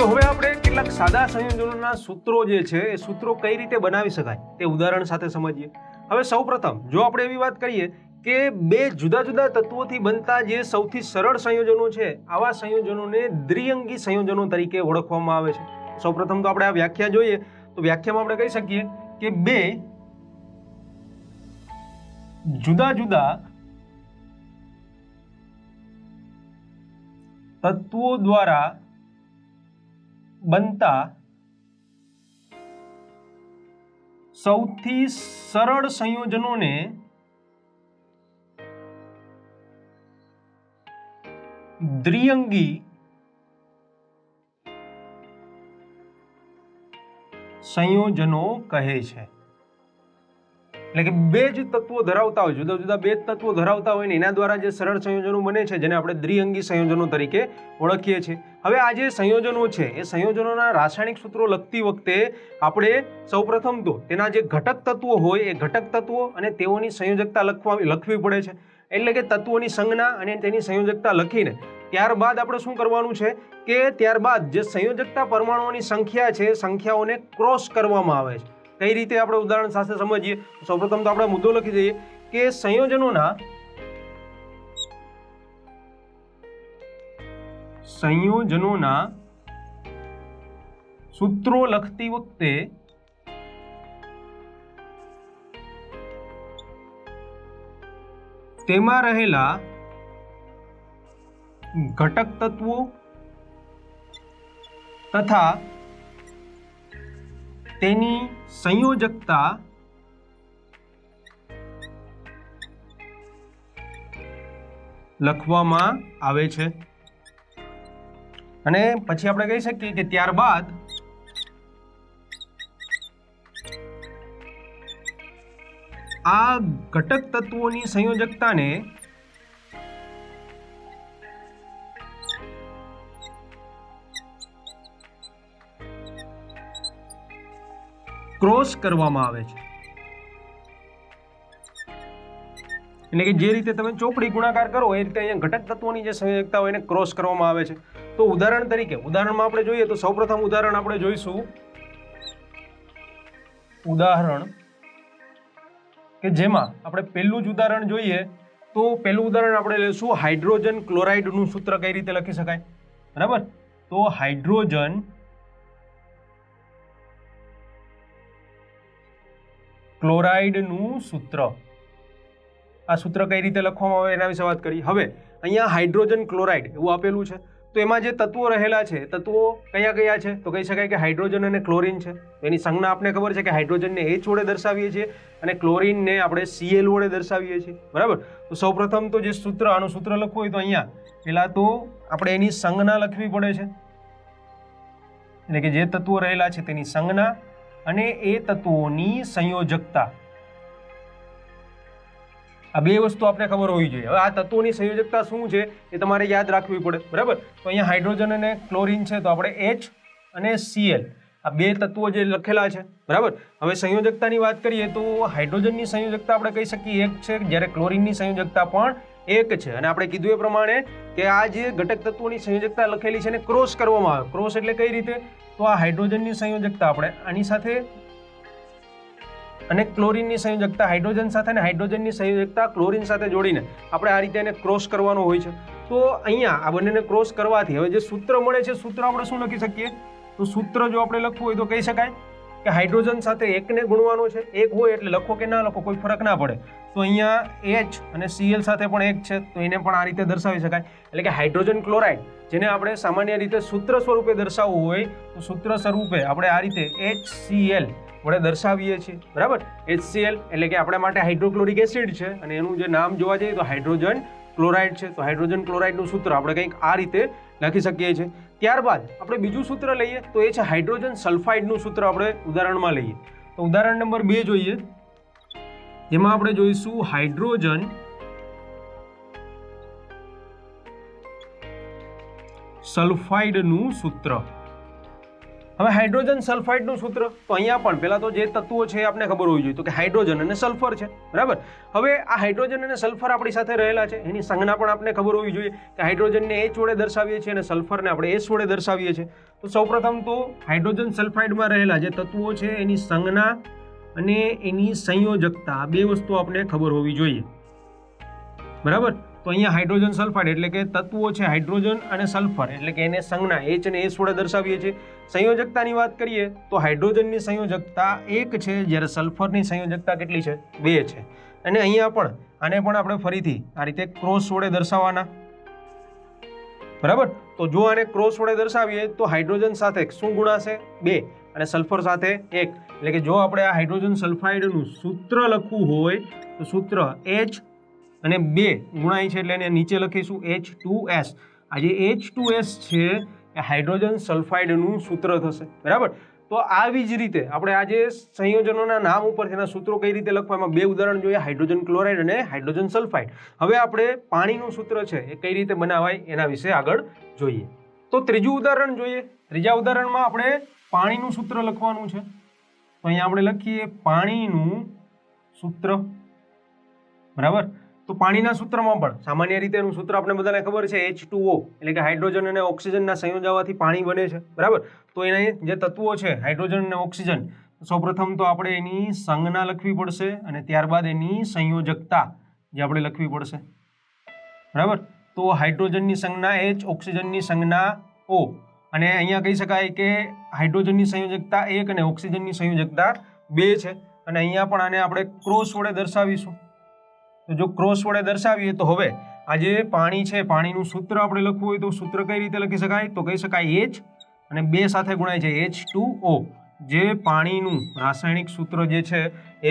તો હવે આપણે કેટલાક સાદા સંયોજનોના સૂત્રો જે છે એ સૂત્રો કઈ રીતે બનાવી શકાય તે ઉદાહરણ સાથે સમજીએ. હવે સૌપ્રથમ જો આપણે એવી વાત કરીએ કે બે જુદા જુદા તત્વોથી બનતા જે સૌથી સરળ સંયોજનો છે આવા સંયોજનોને દ્વિઅંગી સંયોજનો તરીકે ઓળખવામાં આવે છે. સૌપ્રથમ તો આપણે આ વ્યાખ્યા જોઈએ તો વ્યાખ્યામાં આપણે કહી શકીએ કે બે જુદા જુદા તત્વો દ્વારા બનતા સૌથી સરળ સંયોજનોને દ્વિઅંગી સંયોજનો કહે છે. એટલે કે બે જ તત્વો ધરાવતા હોય, જુદા જુદા બે તત્વો ધરાવતા હોય ને એના દ્વારા જે સરળ સંયોજનો બને છે જેને આપણે દ્વિઅંગી સંયોજનો તરીકે ઓળખીએ છીએ. હવે આ જે સંયોજનો છે એ સંયોજનોના રાસાયણિક સૂત્રો લખતી વખતે આપણે સૌપ્રથમ તો તેના જે ઘટક તત્વો હોય એ ઘટક તત્વો અને તેઓની સંયોજકતા લખવી પડે છે. એટલે કે તત્વોની સંજ્ઞા અને તેની સંયોજકતા લખીને ત્યારબાદ આપણે શું કરવાનું છે કે ત્યારબાદ જે સંયોજકતા પરમાણુઓની સંખ્યા છે એ સંખ્યાઓને ક્રોસ કરવામાં આવે છે. કઈ રીતે આપણે ઉદાહરણ સાથે સમજીએ. સૌપ્રથમ તો આપણે મુદ્દો લખી દઈએ કે સંયોજનોના સૂત્રો લખતી વખતે તેમાં રહેલા ઘટક તત્વો તથા તેની સંયોજકતા લખવામાં આવે છે. અને પછી આપણે કહી શકીએ કે ત્યારબાદ આ ઘટક તત્વોની સંયોજકતાને ક્રોસ કરવામાં આવે છે. એટલે કે જે રીતે તમે ચોપડી ગુણાકાર કરો એ રીતે અહીંયા ઘટક તત્વોની જે સંયોજકતા હોય એને ક્રોસ કરવામાં આવે છે. તો ઉદાહરણ તરીકે ઉદાહરણમાં આપણે જોઈએ તો સૌપ્રથમ ઉદાહરણ આપણે જોઈશું ઉદાહરણ કે જેમાં આપણે પહેલું જ ઉદાહરણ જોઈએ તો પહેલું ઉદાહરણ આપણે લઈશું હાઇડ્રોજન ક્લોરાઇડનું સૂત્ર કઈ રીતે લખી શકાય. બરાબર, તો હાઇડ્રોજન ક્લોરાઇડનું સૂત્ર, આ સૂત્ર કઈ રીતે લખવામાં આવે એના વિશે વાત કરી. હવે અહીંયા હાઇડ્રોજન ક્લોરાઇડ એવું આપેલું છે તો એમાં જે તત્વો રહેલા છે તત્વો કયા કયા છે તો કહી શકાય કે હાઇડ્રોજન અને ક્લોરીન છે. તો એની સંજ્ઞા આપણે ખબર છે કે હાઇડ્રોજનને H વડે દર્શાવીએ છીએ અને ક્લોરીનને આપણે Cl વડે દર્શાવીએ છીએ. બરાબર, તો સૌપ્રથમ તો જે સૂત્ર આનું સૂત્ર લખવું હોય તો અહીંયા પહેલા તો આપણે એની સંજ્ઞા લખવી પડે છે. એટલે કે જે તત્વો રહેલા છે તેની સંજ્ઞા અને એ તત્વોની સંયોજકતા, આ બે વસ્તુ આપણે ખબર હોવી જોઈએ. હવે આ તત્વોની સંયોજકતા શું છે એ તમારે યાદ રાખવી પડે. બરાબર, તો અહીંયા હાઇડ્રોજન અને ક્લોરીન છે તો આપણે H અને Cl આ બે તત્વો જે લખેલા છે. બરાબર, હવે સંયોજકતાની વાત કરીએ તો હાઇડ્રોજનની સંયોજકતા આપણે કહી શકીએ 1 છે, જ્યારે ક્લોરીનની સંયોજકતા પણ 1 છે. અને આપણે કીધું એ પ્રમાણે કે આ જે ઘટક તત્વોની સંયોજકતા લખેલી છે એને ક્રોસ કરવામાં આવે. ક્રોસ એટલે કઈ રીતે, તો આ હાઇડ્રોજનની સંયોજકતા આપણે આની સાથે અને ક્લોરીનની સંયોજકતા હાઇડ્રોજન સાથે અને હાઇડ્રોજનની સંયોજકતા ક્લોરીન સાથે જોડીને આપણે આ રીતે એને ક્રોસ કરવાનો હોય છે. તો અહીંયા આ બંનેને ક્રોસ કરવાથી હવે જે સૂત્ર મળે છે સૂત્ર આપણે શું લખી શકીએ, તો સૂત્ર જો આપણે લખવું હોય તો કહી શકાય કે હાઇડ્રોજન સાથે 1 ને ગુણવાનો છે. 1 હોય એટલે લખો કે ના લખો કોઈ ફરક ના પડે. તો અહીંયા H અને Cl સાથે પણ 1 છે તો એને પણ આ રીતે દર્શાવી શકાય. એટલે કે હાઇડ્રોજન ક્લોરાઇડ જેને આપણે સામાન્ય રીતે સૂત્ર સ્વરૂપે દર્શાવવું હોય તો સૂત્ર સ્વરૂપે આપણે આ રીતે HCl વડે દર્શાવીએ છીએ. બરાબર, HCl એટલે કે આપણા માટે હાઇડ્રોક્લોરિક એસિડ છે અને એનું જે નામ જોવા જઈએ તો હાઇડ્રોજન ક્લોરાઇડ છે. તો હાઇડ્રોજન ક્લોરાઇડનું સૂત્ર આપણે કંઈક આ રીતે લખી શકીએ છીએ. ત્યારબાદ આપણે બીજું સૂત્ર લઈએ તો એ છે હાઇડ્રોજન સલ્ફાઇડનું સૂત્ર આપણે ઉદાહરણમાં લઈએ. તો ઉદાહરણ નંબર 2 જોઈએ જેમાં આપણે જોઈશું હાઇડ્રોજન સલ્ફાઇડનું સૂત્ર. હવે હાઇડ્રોજન સલ્ફાઇડનું સૂત્ર, તો અહીંયા પણ પહેલા તો જે તત્વો છે એ આપણે ખબર હોવી જોઈએ, તો કે હાઇડ્રોજન અને સલ્ફર છે, બરાબર. હવે આ હાઇડ્રોજન અને સલ્ફર આપણી સાથે રહેલા છે, એની સંજ્ઞા પણ આપણે ખબર હોવી જોઈએ કે હાઇડ્રોજનને H વડે દર્શાવીએ છીએ અને સલ્ફરને આપણે S વડે દર્શાવીએ છીએ. તો સૌપ્રથમ તો હાઇડ્રોજન સલ્ફાઇડમાં રહેલા જે તત્વો છે એની સંજ્ઞા અને એની સંયોજકતા, બે વસ્તુ આપણે ખબર હોવી જોઈએ, બરાબર. તો અહીંયા હાઇડ્રોજન સલ્ફાઇડ એટલે કે તત્વો છે હાઇડ્રોજન અને સલ્ફર, એટલે કે એને સંજ્ઞા H અને S વડે દર્શાવીએ છીએ. સંયોજકતાની વાત કરીએ તો હાઇડ્રોજનની સંયોજકતા 1 છે, જ્યારે સલ્ફરની સંયોજકતા કેટલી છે? 2 છે. અને અહીંયા પણ આને પણ આપણે ફરીથી આ રીતે ક્રોસ વડે દર્શાવવાના, બરાબર. તો જો આને ક્રોસ વડે દર્શાવીએ તો હાઇડ્રોજન સાથે શું ગુણાશે? 2, અને સલ્ફર સાથે 1. એટલે કે જો આપણે આ હાઇડ્રોજન સલ્ફાઇડનું સૂત્ર લખવું હોય તો સૂત્ર H અને 2 ગુણાય છે એટલે એને નીચે લખીશું H2S. આ જે H2S છે એ હાઇડ્રોજન સલ્ફાઇડનું સૂત્ર થશે, બરાબર. તો આવી જ રીતે આપણે આ જે સંયોજનોના નામ ઉપર તેના સૂત્રો કઈ રીતે લખવા, એમાં 2 ઉદાહરણ જોઈએ, હાઇડ્રોજન ક્લોરાઇડ અને હાઇડ્રોજન સલ્ફાઇડ. હવે આપણે પાણીનું સૂત્ર છે એ કઈ રીતે બનાવાય એના વિશે આગળ જોઈએ. તો ત્રીજું ઉદાહરણ જોઈએ. ત્રીજા ઉદાહરણમાં આપણે પાણીનું સૂત્ર લખવાનું છે. તો અહીંયા આપણે લખીએ પાણીનું સૂત્ર, બરાબર. તો પાણીના સૂત્રમાં પણ સામાન્ય રીતે એનું સૂત્ર આપણે બધાને ખબર છે, H2O, એટલે કે હાઇડ્રોજન અને ઓક્સિજનના સંયોજવાથી પાણી બને છે, બરાબર. તો એના જે તત્વો છે હાઇડ્રોજન અને ઓક્સિજન, સૌપ્રથમ તો આપણે એની સંજ્ઞા લખવી પડશે અને ત્યારબાદ એની સંયોજકતા જે આપણે લખવી પડશે, બરાબર. તો હાઇડ્રોજનની સંજ્ઞા H, ઓક્સિજનની સંજ્ઞા O, અને અહીંયા કહી શકાય કે હાઇડ્રોજનની સંયોજકતા 1 અને ઓક્સિજનની સંયોજકતા 2 છે. અને અહીંયા પણ આને આપણે ક્રોસ વડે દર્શાવીશું. તો જો ક્રોસ વડે દર્શાવીએ તો હવે આ જે પાણી છે, પાણીનું સૂત્ર આપણે લખવું હોય તો સૂત્ર કઈ રીતે લખી શકાય? તો કહી શકાય H અને 2 સાથે ગુણાય છે H2O, જે પાણીનું રાસાયણિક સૂત્ર જે છે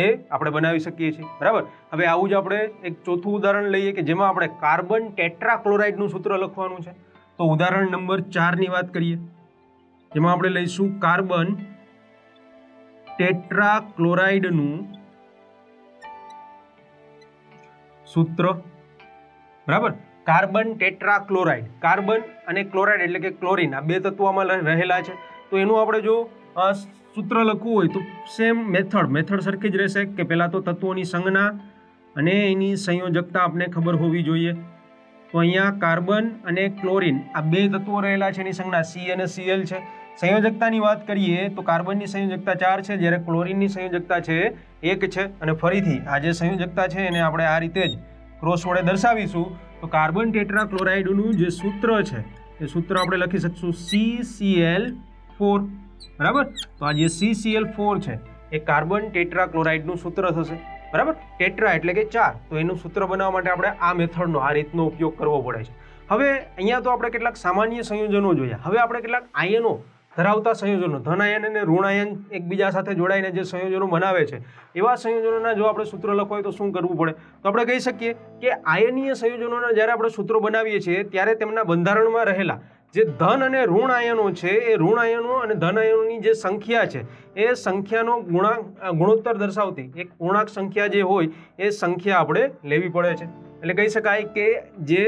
એ આપણે બનાવી શકીએ છીએ, બરાબર. હવે આવું જ આપણે એક ચોથું ઉદાહરણ લઈએ કે જેમાં આપણે કાર્બન ટેટ્રાક્લોરાઇડનું સૂત્ર લખવાનું છે. તો ઉદાહરણ નંબર 4 ની વાત કરીએ, જેમાં આપણે લઈશું કાર્બન ટેટ્રાક્લોરાઇડનું સૂત્ર, બરાબર. કાર્બન ટેટ્રાક્લોરાઇડ, કાર્બન અને ક્લોરાઇડ એટલે કે ક્લોરીન, આ 2 તત્વોમાં રહેલા છે. તો એનું આપણે જો સૂત્ર લખવું હોય તો સેમ મેથડ સરખી જ રહેશે કે પહેલાં તો તત્વોની સંજ્ઞા અને એની સંયોજકતા આપણે ખબર હોવી જોઈએ. તો અહીંયા કાર્બન અને ક્લોરીન આ 2 તત્વો રહેલા છે, એની સંજ્ઞા C અને Cl છે. સંયોજકતાની વાત કરીએ તો કાર્બનની સંયોજકતા 4 છે, જ્યારે ક્લોરીનની સંયોજકતા છે 1 છે. અને ફરીથી આ જે સંયોજકતા છે એને આપણે આ રીતે જ ક્રોસ વડે દર્શાવીશું. તો કાર્બન ટેટ્રાક્લોરાઇડનું જે સૂત્ર છે એ સૂત્ર આપણે લખી શકશું CCl4, બરાબર. તો આ જે CCl4 છે એ કાર્બન ટેટ્રાક્લોરાઇડનું સૂત્ર થશે, બરાબર. ટેટ્રા એટલે કે 4, તો એનું સૂત્ર બનાવવા માટે આપણે આ મેથડનો, આ રીતનો ઉપયોગ કરવો પડે છે. હવે અહીંયા તો આપણે કેટલાક સામાન્ય સંયોજનો જોયા. હવે આપણે કેટલાક આયનો ધરાવતા સંયોજનો, ધન આયન અને ઋણ આયન એકબીજા સાથે જોડાઈને જે સંયોજનો બનાવે છે, એવા સંયોજનોના જો આપણે સૂત્ર લખવા હોય તો શું કરવું પડે? તો આપણે કહી શકીએ કે આયનીય સંયોજનોના જ્યારે આપણે સૂત્રો બનાવીએ છીએ ત્યારે તેમના બંધારણમાં રહેલા જે ધન અને ઋણ આયનો છે, એ ઋણ આયનો અને ધન આયનોની જે સંખ્યા છે એ સંખ્યાનો ગુણોત્તર દર્શાવતી એક પૂર્ણાંક સંખ્યા જે હોય એ સંખ્યા આપણે લેવી પડે છે. એટલે કહી શકાય કે જે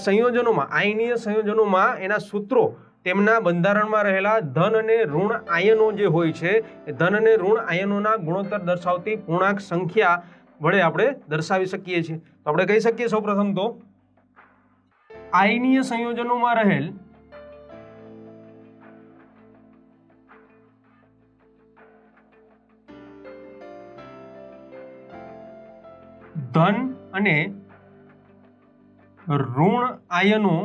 સંયોજનોમાં, આયનીય સંયોજનોમાં એના સૂત્રો તેમના બંધારણમાં રહેલા ધન અને ઋણ આયનો જે હોય છે એ ધન અને ઋણ આયનોના ગુણોત્તર દર્શાવતી પૂર્ણાંક સંખ્યા વડે આપણે દર્શાવી શકીએ છીએ. તો આપણે કહી શકીએ સૌપ્રથમ તો આયનીય સંયોજનોમાં રહેલ ધન અને ઋણ આયનો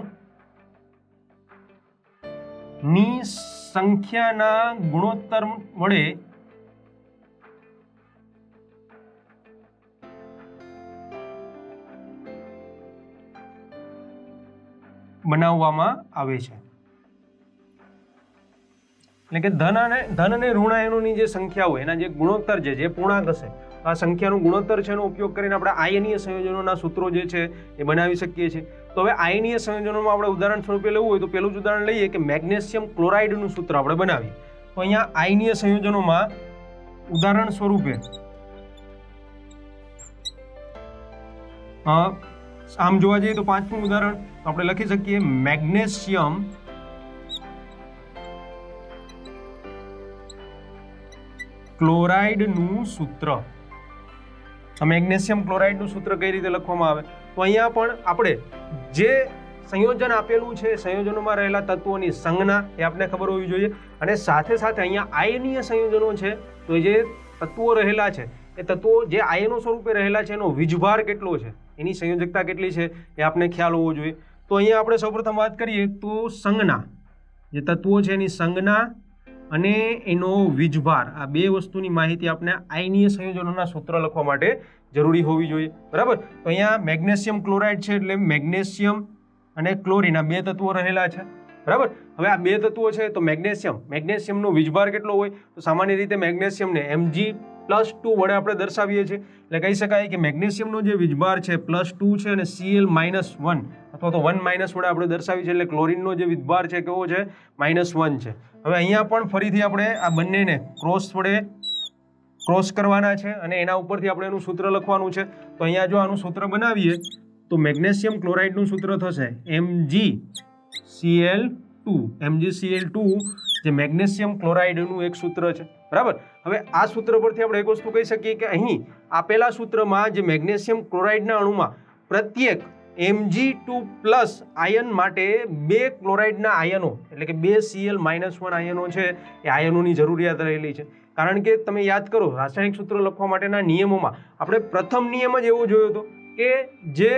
ની સંખ્યાના ગુણોત્તર વડે બનાવવામાં આવે છે. એટલે કે ધન અને ઋણ આયનોની જે સંખ્યા હોય એના જે ગુણોત્તર છે, જે પૂર્ણાંક હશે, આ સંખ્યાનું ગુણોત્તર છે એનો ઉપયોગ કરીને આપણે આયનીય સંયોજનોના સૂત્રો જે છે એ બનાવી શકીએ છીએ. તો હવે આયનીય સંયોજનોમાં આપણે ઉદાહરણ સ્વરૂપે લેવું હોય તો પહેલું જ ઉદાહરણ લઈએ કે મેગ્નેશિયમ ક્લોરાઇડનું સૂત્ર આપણે બનાવીએ. તો અહીંયા આયનીય સંયોજનોમાં ઉદાહરણ સ્વરૂપે આમ જોવા જઈએ તો 5મું ઉદાહરણ આપણે લખી શકીએ મેગ્નેશિયમ ક્લોરાઇડનું સૂત્ર, મેગ્નેશિયમ ક્લોરાઇડનું સૂત્ર કઈ રીતે લખવામાં આવે? તો અહીંયા પણ આપણે જે સંયોજન આપેલું છે, સંયોજનોમાં રહેલા તત્વોની સંજ્ઞા એ આપણે ખબર હોવી જોઈએ, અને સાથે સાથે અહીંયા આયનીય સંયોજનો છે, તો જે તત્વો રહેલા છે એ તત્વો જે આયનો સ્વરૂપે રહેલા છે એનો વીજભાર કેટલો છે, એની સંયોજકતા કેટલી છે એ આપણે ખ્યાલ હોવો જોઈએ. તો અહીંયા આપણે સૌપ્રથમ વાત કરીએ તો સંજ્ઞા, જે તત્વો છે એની સંજ્ઞા અને એનો વીજભાર, આ બે વસ્તુની માહિતી આપણે આયનીય સંયોજનોના સૂત્ર લખવા માટે જરૂરી હોવી જોઈએ. બરાબર. તો અહીંયા મેગ્નેશિયમ ક્લોરાઇડ છે એટલે મેગ્નેશિયમ અને ક્લોરીન આ બે તત્વો રહેલા છે. બરાબર. હવે આ બે તત્વો છે તો મેગ્નેશિયમનો વીજભાર કેટલો હોય? તો સામાન્ય રીતે મેગ્નેશિયમને Mg+2 વડે આપણે દર્શાવીએ છીએ. એટલે કહી શકાય કે મેગ્નેશિયમનો જે વીજભાર છે +2 છે અને Cl-1 અથવા તો 1- વડે આપણે દર્શાવીએ છીએ. એટલે ક્લોરીનનો જે વીજભાર છે કેવો છે? -1 છે. હવે અહીંયા પણ ફરીથી આપણે આ બંનેને ક્રોસ કરવાના છે અને એના ઉપરથી આપણે એનું સૂત્ર લખવાનું છે. તો અહીંયા જો આનું સૂત્ર બનાવીએ તો મેગ્નેશિયમ ક્લોરાઇડનું સૂત્ર થશે MgCl2 જે મેગ્નેશિયમ ક્લોરાઇડનું એક સૂત્ર છે. બરાબર. હવે આ સૂત્ર પરથી આપણે એક વસ્તુ કહી શકીએ કે અહીં આપેલા સૂત્રમાં જે મેગ્નેશિયમ ક્લોરાઇડના અણુમાં પ્રત્યેક Mg2+ આયન માટે 2 ક્લોરાઇડના આયનો એટલે કે 2 Cl-1 આયનો છે એ આયનોની જરૂરિયાત રહેલી છે. કારણ કે તમે યાદ કરો રાસાયણિક સૂત્ર લખવા માટેના નિયમોમાં આપણે પ્રથમ નિયમ જ એવો જોયો હતો કે જે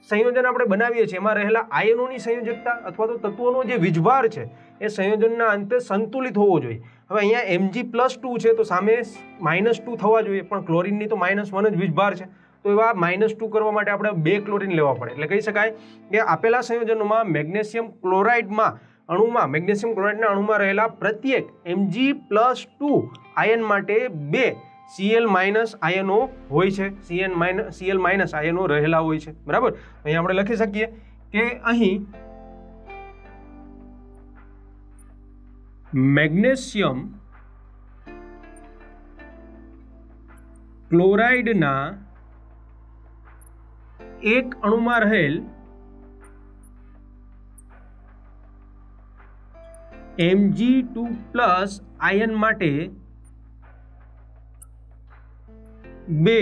સંયોજન આપણે બનાવીએ છીએ એમાં રહેલા આયનોની સંયોજકતા અથવા તો તત્વોનો જે વીજભાર છે એ સંયોજનના અંતે સંતુલિત હોવો જોઈએ. હવે અહીંયા Mg+2 છે તો સામે -2 થવા જોઈએ, પણ ક્લોરીનની તો -1 જ વીજભાર છે. તો એવા -2 કરવા માટે આપણે 2 ક્લોરીન લેવા પડે. એટલે કહી શકાય કે આપેલા સંયોજનોમાં મેગ્નેશિયમ ક્લોરાઇડના અણુમાં રહેલા પ્રત્યેક Mg+2 આયન માટે 2 Cl- આયનો હોય છે, Cl- આયનો રહેલા હોય છે. બરાબર. અહીં આપણે લખી શકીએ કે અહીં મેગ્નેશિયમ ક્લોરાઇડના એક અણુમાં રહેલ Mg2+ આયન માટે 2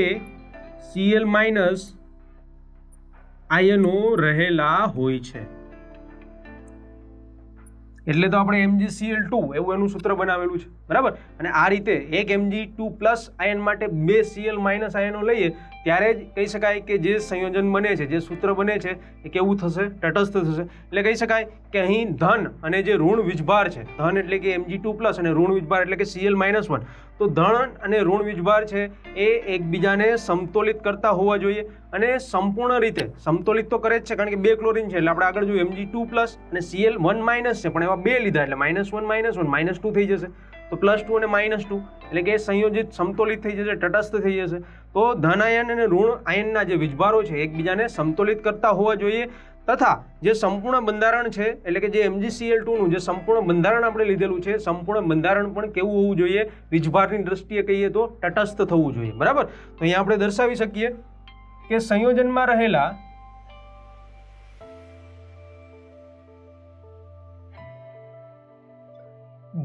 Cl- આયનો રહેલા હોય છે. એટલે તો આપણે MgCl2 એવું એનું સૂત્ર બનાવેલું છે. બરાબર. અને આ રીતે એક Mg2+ આયન માટે 2 Cl- આયનો લઈએ ત્યારે જ કહી શકાય કે જે સંયોજન બને છે, જે સૂત્ર બને છે એ કેવું થશે? તટસ્થ થશે. એટલે કહી શકાય કે અહીં ધન અને જે ઋણ વીજભાર છે, ધન એટલે કે Mg2+ અને ઋણ વીજભાર એટલે કે Cl-1, તો ધન અને ઋણ વીજભાર છે એ એકબીજાને સમતોલિત કરતા હોવા જોઈએ. અને સંપૂર્ણ રીતે સમતોલિત તો કરે જ છે, કારણ કે 2 ક્લોરીન છે એટલે આપણે આગળ જોયું Mg2+ અને Cl-1- છે, પણ એવા 2 લીધા એટલે -1 -2 થઈ જશે. તો +2 અને -2 એટલે કે સંયોજિત સમતોલિત થઈ જશે, તટસ્થ થઈ જશે. તો ધન આયન અને ઋણ આયનના જે વીજભારો છે એકબીજાને સમતોલિત કરતા હોવા જોઈએ. તથા જે સંપૂર્ણ બંધારણ છે એટલે કે જે MgCl2નું જે સંપૂર્ણ બંધારણ આપણે લીધેલું છે, સંપૂર્ણ બંધારણ પણ કેવું હોવું જોઈએ? વીજભારની દ્રષ્ટિએ કહીએ તો તટસ્થ થવું જોઈએ. બરાબર. તો અહીંયા આપણે દર્શાવી શકીએ કે સંયોજનમાં રહેલા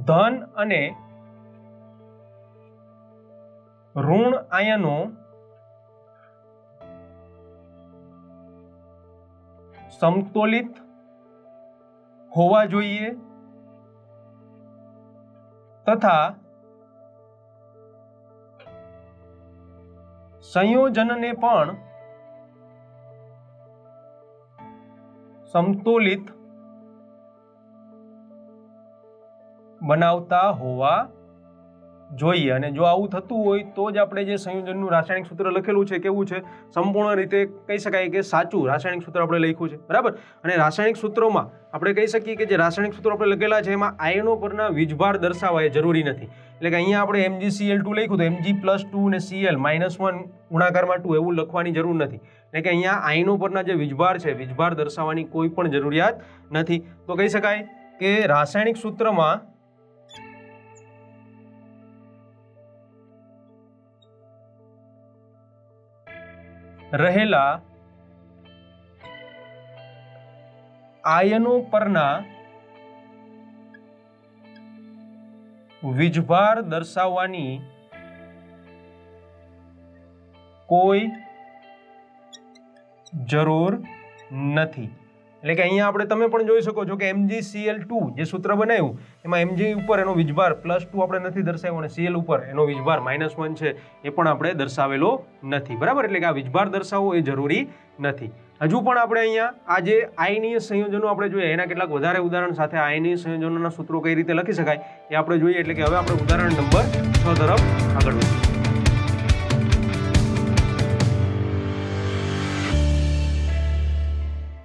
ધન અને ઋણ આયનો સમતોલિત હોવા જોઈએ તથા સંયોજનને પણ સમતોલિત બનાવતા હોવા જોઈએ. અને જો આવું થતું હોય તો જ આપણે જે સંયોજનનું રાસાયણિક સૂત્ર લખેલું છે કેવું છે? સંપૂર્ણ રીતે કહી શકાય કે સાચું રાસાયણિક સૂત્ર આપણે લખ્યું છે. બરાબર. અને રાસાયણિક સૂત્રોમાં આપણે કહી શકીએ કે જે રાસાયણિક સૂત્રો આપણે લખેલા છે એમાં આયનો પરના વીજભાર દર્શાવવા એ જરૂરી નથી. એટલે કે અહીંયા આપણે MgCl2 લખ્યું તો Mg+2 અને Cl-1 ગુણાકારમાં 2 એવું લખવાની જરૂર નથી. એટલે કે અહીંયા આયનો પરના જે વીજભાર છે, વીજભાર દર્શાવવાની કોઈ પણ જરૂરિયાત નથી. તો કહી શકાય કે રાસાયણિક સૂત્રમાં રહેલા આયનો પરના વીજભાર દર્શાવવાની કોઈ જરૂર નથી. એટલે કે અહીંયા આપણે તમે પણ જોઈ શકો છો કે MgCl2 જે સૂત્ર બનાવ્યું એમાં Mg ઉપર એનો વીજભાર +2 આપણે નથી દર્શાવ્યો અને Cl ઉપર એનો વીજભાર -1 છે એ પણ આપણે દર્શાવેલો નથી. બરાબર, એટલે કે આ વીજભાર દર્શાવવો એ જરૂરી નથી. હજુ પણ આપણે અહીંયા આ જે આયનીય સંયોજનો આપણે જોઈએ એના કેટલાક વધારે ઉદાહરણ સાથે આયનીય સંયોજનોના સૂત્રો કઈ રીતે લખી શકાય એ આપણે જોઈએ. એટલે કે હવે આપણે ઉદાહરણ નંબર 6 તરફ આગળ વધીએ.